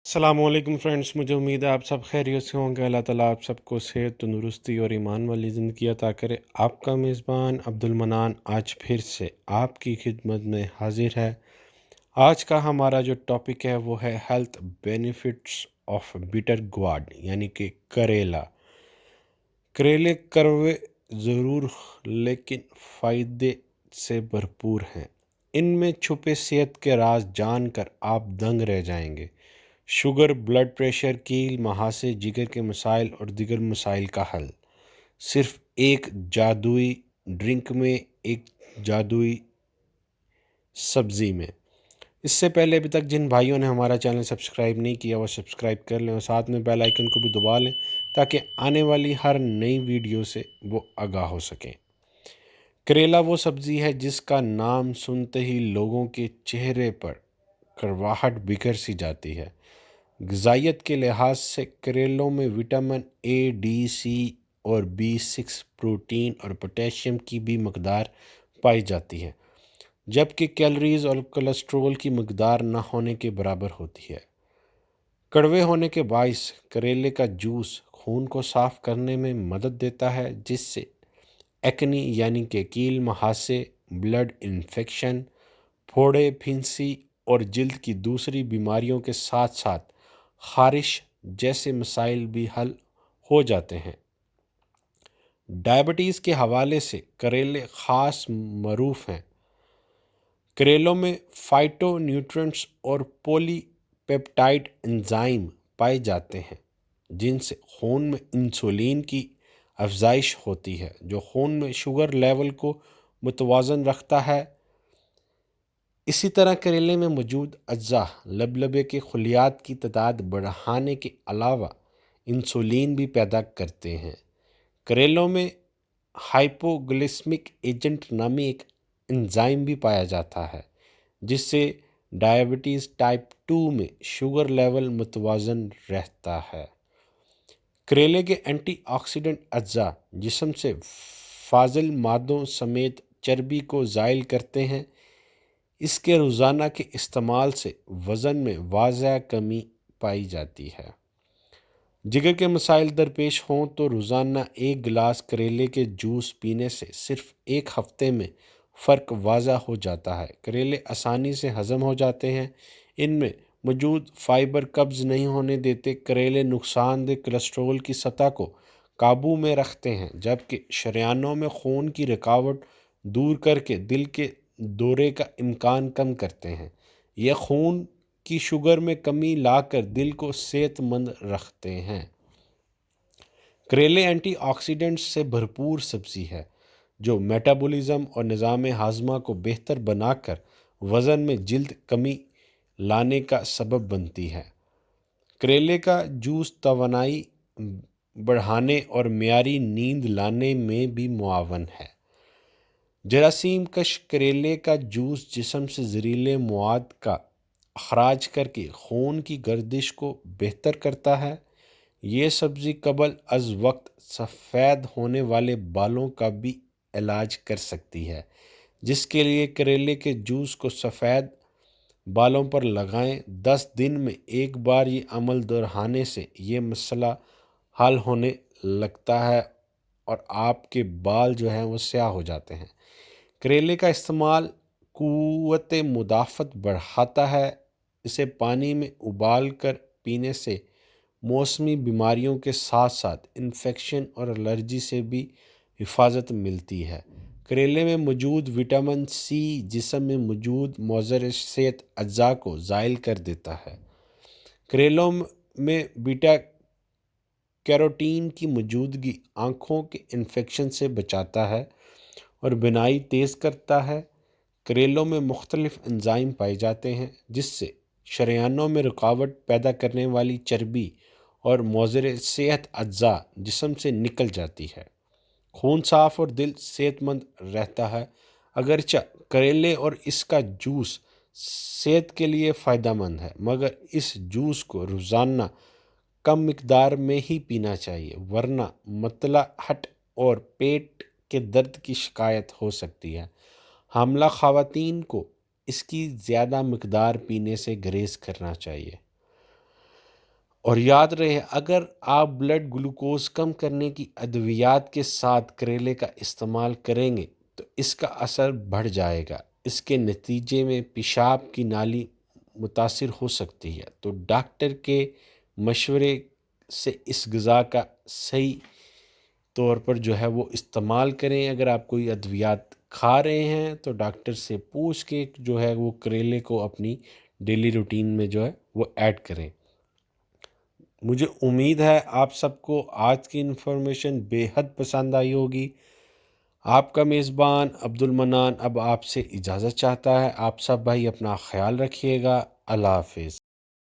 السلام علیکم فرینڈس، مجھے امید ہے آپ سب خیریت سے ہوں گے۔ اللہ تعالیٰ آپ سب کو صحت، تندرستی اور ایمان والی زندگی عطا کرے۔ آپ کا میزبان عبد المنان آج پھر سے آپ کی خدمت میں حاضر ہے۔ آج کا ہمارا جو ٹاپک ہے وہ ہے ہیلتھ بینیفٹس آف بیٹر گوارڈ، یعنی کہ کریلا۔ کریلے کروے ضرور لیکن فائدے سے بھرپور ہیں۔ ان میں چھپے صحت کے راز جان کر آپ دنگ رہ جائیں گے۔ شوگر، بلڈ پریشر، کیل، مہاسے، جگر کے مسائل اور دیگر مسائل کا حل صرف ایک جادوئی ڈرنک میں، ایک جادوئی سبزی میں۔ اس سے پہلے ابھی تک جن بھائیوں نے ہمارا چینل سبسکرائب نہیں کیا وہ سبسکرائب کر لیں اور ساتھ میں بیل آئیکن کو بھی دبا لیں تاکہ آنے والی ہر نئی ویڈیو سے وہ آگاہ ہو سکیں۔ کریلا وہ سبزی ہے جس کا نام سنتے ہی لوگوں کے چہرے پر کرواہٹ بکھر سی جاتی ہے۔ غذائیت کے لحاظ سے کریلوں میں وٹامن اے، ڈی، سی اور B6، پروٹین اور پوٹیشیم کی بھی مقدار پائی جاتی ہے، جبکہ کیلوریز اور کولیسٹرول کی مقدار نہ ہونے کے برابر ہوتی ہے۔ کڑوے ہونے کے باعث کریلے کا جوس خون کو صاف کرنے میں مدد دیتا ہے، جس سے ایکنی یعنی کہ کیل، مہاسے، بلڈ انفیکشن، پھوڑے، پھنسی اور جلد کی دوسری بیماریوں کے ساتھ ساتھ خارش جیسے مسائل بھی حل ہو جاتے ہیں۔ ڈائبٹیز کے حوالے سے کریلے خاص معروف ہیں۔ کریلوں میں فائٹو نیوٹرینٹس اور پولی پیپٹائڈ انزائم پائے جاتے ہیں، جن سے خون میں انسولین کی افزائش ہوتی ہے، جو خون میں شوگر لیول کو متوازن رکھتا ہے۔ اسی طرح کریلے میں موجود اجزاء لبلبے کے خلیات کی تعداد بڑھانے کے علاوہ انسولین بھی پیدا کرتے ہیں۔ کریلوں میں ہائپوگلائسیمک ایجنٹ نامی ایک انزائم بھی پایا جاتا ہے، جس سے ڈائبٹیز ٹائپ 2 میں شوگر لیول متوازن رہتا ہے۔ کریلے کے اینٹی آکسیڈنٹ اجزاء جسم سے فاضل مادوں سمیت چربی کو زائل کرتے ہیں۔ اس کے روزانہ کے استعمال سے وزن میں واضح کمی پائی جاتی ہے۔ جگر کے مسائل درپیش ہوں تو روزانہ ایک گلاس کریلے کے جوس پینے سے صرف ایک ہفتے میں فرق واضح ہو جاتا ہے۔ کریلے آسانی سے ہضم ہو جاتے ہیں۔ ان میں موجود فائبر قبض نہیں ہونے دیتے۔ کریلے نقصان دہ کولیسٹرول کی سطح کو قابو میں رکھتے ہیں، جبکہ شریانوں میں خون کی رکاوٹ دور کر کے دل کے دورے کا امکان کم کرتے ہیں۔ یہ خون کی شوگر میں کمی لا کر دل کو صحت مند رکھتے ہیں۔ کریلے اینٹی آکسیڈنٹس سے بھرپور سبزی ہے جو میٹابولزم اور نظام ہاضمہ کو بہتر بنا کر وزن میں جلد کمی لانے کا سبب بنتی ہے۔ کریلے کا جوس توانائی بڑھانے اور معیاری نیند لانے میں بھی معاون ہے۔ جراثیم کش کریلے کا جوس جسم سے زہریلے مواد کا اخراج کر کے خون کی گردش کو بہتر کرتا ہے۔ یہ سبزی قبل از وقت سفید ہونے والے بالوں کا بھی علاج کر سکتی ہے، جس کے لیے کریلے کے جوس کو سفید بالوں پر لگائیں۔ 10 دن میں ایک بار یہ عمل دہرانے سے یہ مسئلہ حل ہونے لگتا ہے اور آپ کے بال جو ہیں وہ سیاہ ہو جاتے ہیں۔ کریلے کا استعمال قوت مدافعت بڑھاتا ہے۔ اسے پانی میں ابال کر پینے سے موسمی بیماریوں کے ساتھ ساتھ انفیکشن اور الرجی سے بھی حفاظت ملتی ہے۔ کریلے میں موجود وٹامن سی جسم میں موجود مضر صحت اجزاء کو زائل کر دیتا ہے۔ کریلوں میں بیٹا کیروٹین کی موجودگی آنکھوں کے انفیکشن سے بچاتا ہے اور بینائی تیز کرتا ہے۔ کریلوں میں مختلف انزائم پائے جاتے ہیں، جس سے شریانوں میں رکاوٹ پیدا کرنے والی چربی اور مضر صحت اجزاء جسم سے نکل جاتی ہے۔ خون صاف اور دل صحت مند رہتا ہے۔ اگرچہ کریلے اور اس کا جوس صحت کے لیے فائدہ مند ہے، مگر اس جوس کو روزانہ کم مقدار میں ہی پینا چاہیے، ورنہ مطلع ہٹ اور پیٹ کے درد کی شکایت ہو سکتی ہے۔ حاملہ خواتین کو اس کی زیادہ مقدار پینے سے گریز کرنا چاہیے۔ اور یاد رہے اگر آپ بلڈ گلوکوز کم کرنے کی ادویات کے ساتھ کریلے کا استعمال کریں گے تو اس کا اثر بڑھ جائے گا، اس کے نتیجے میں پیشاب کی نالی متاثر ہو سکتی ہے۔ تو ڈاکٹر کے مشورے سے اس غذا کا صحیح طور پر جو ہے وہ استعمال کریں۔ اگر آپ کوئی ادویات کھا رہے ہیں تو ڈاکٹر سے پوچھ کے جو ہے وہ کریلے کو اپنی ڈیلی روٹین میں جو ہے وہ ایڈ کریں۔ مجھے امید ہے آپ سب کو آج کی انفارمیشن بے حد پسند آئی ہوگی۔ آپ کا میزبان عبد المنان اب آپ سے اجازت چاہتا ہے۔ آپ سب بھائی اپنا خیال رکھیے گا۔ اللہ حافظ۔